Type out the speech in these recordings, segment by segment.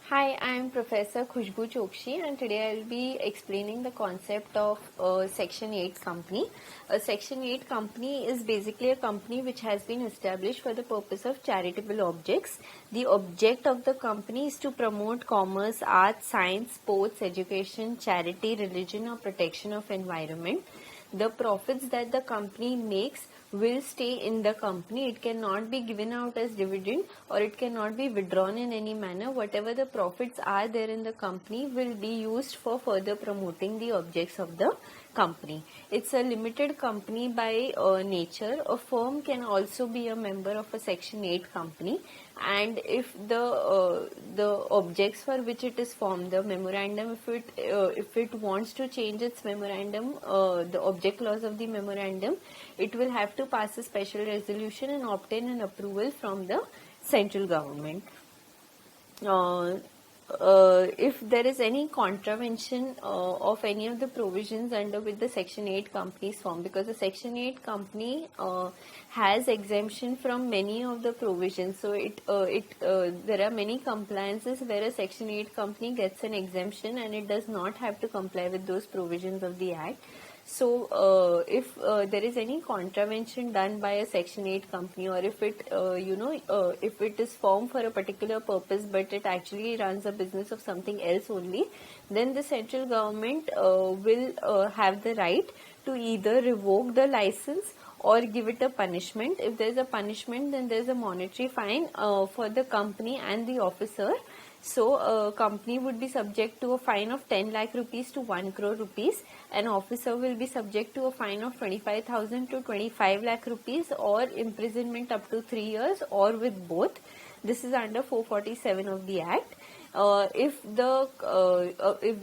Hi, I am Professor Khushbu Chokshi, and today I will be explaining the concept of Section 8 company. A Section 8 company is basically a company which has been established for the purpose of charitable objects. The object of the company is to promote commerce, arts, science, sports, education, charity, religion, or protection of environment. The profits that the company makes will stay in the company. It cannot be given out as dividend or it cannot be withdrawn in any manner. Whatever the profits are there in the company will be used for further promoting the objects of the company. It's a limited company by nature. A firm can also be a member of a Section 8 company, and if the objects for which it is formed, the memorandum, if it wants to change its memorandum, the object clause of the memorandum, it will have to pass a special resolution and obtain an approval from the central government. If there is any contravention of any of the provisions under which the Section 8 companies form, because the Section 8 company has exemption from many of the provisions, so there are many compliances where a Section 8 company gets an exemption and it does not have to comply with those provisions of the Act. So, if there is any contravention done by a Section 8 company, or if it, if it is formed for a particular purpose but it actually runs a business of something else only, then the central government will have the right to either revoke the license or give it a punishment. If there is a punishment, then there is a monetary fine for the company and the officer. So, a company would be subject to a fine of 10 lakh rupees to 1 crore rupees. An officer will be subject to a fine of 25,000 to 25 lakh rupees, or imprisonment up to 3 years, or with both. This is under 447 of the Act. If the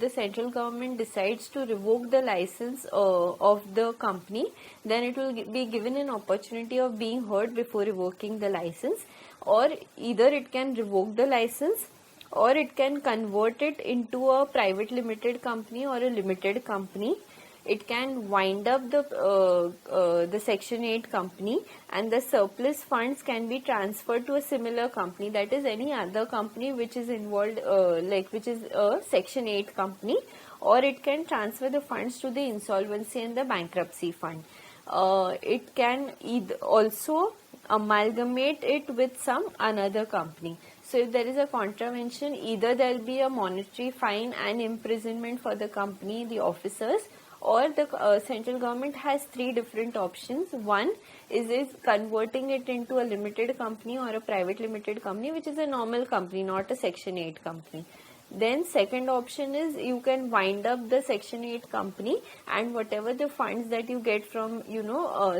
central government decides to revoke the license of the company, then it will be given an opportunity of being heard before revoking the license, or either it can revoke the license or it can convert it into a private limited company or a limited company. It can wind up the Section 8 company, and the surplus funds can be transferred to a similar company, that is any other company which is involved, which is a Section 8 company, or it can transfer the funds to the insolvency and the bankruptcy fund. It can also amalgamate it with some another company. So if there is a contravention, either there will be a monetary fine and imprisonment for the company, the officers, or the central government has three different options. One is converting it into a limited company or a private limited company, which is a normal company, not a Section 8 company. Then second option is you can wind up the Section 8 company, and whatever the funds that you get from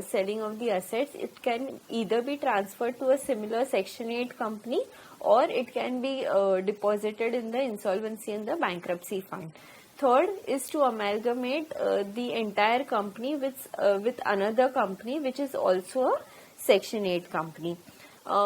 selling of the assets, it can either be transferred to a similar Section 8 company, or it can be deposited in the insolvency and the bankruptcy fund. Third is to amalgamate the entire company with another company which is also a Section 8 company.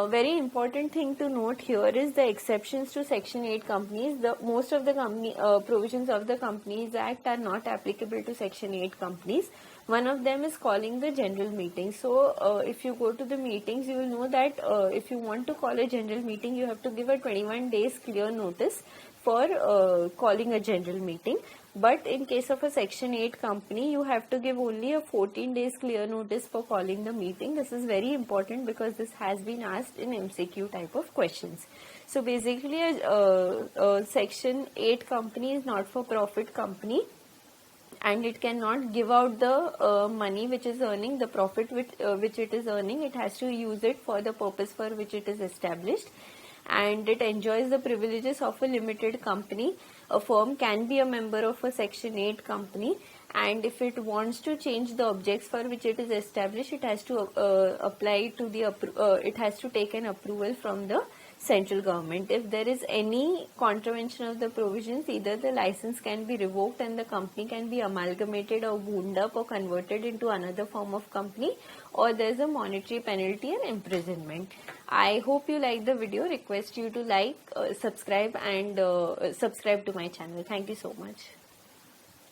Very important thing to note here is the exceptions to Section 8 companies. Most of the provisions of the Companies Act are not applicable to Section 8 companies. One of them is calling the general meeting. So, if you go to the meetings, you will know that if you want to call a general meeting, you have to give a 21 days clear notice for calling a general meeting. But in case of a Section 8 company, you have to give only a 14 days clear notice for calling the meeting. This is very important because this has been asked in MCQ type of questions. So basically, a Section 8 company is not for profit company, and it cannot give out the money which is earning, the profit which it is earning. It has to use it for the purpose for which it is established, and it enjoys the privileges of a limited company. A firm can be a member of a Section 8 company, and if it wants to change the objects for which it is established, it has to apply to it has to take an approval from the central government. If there is any contravention of the provisions, either the license can be revoked and the company can be amalgamated or wound up or converted into another form of company, or there is a monetary penalty and imprisonment. I hope you like the video. Request you to like, subscribe, and subscribe to my channel. Thank you so much.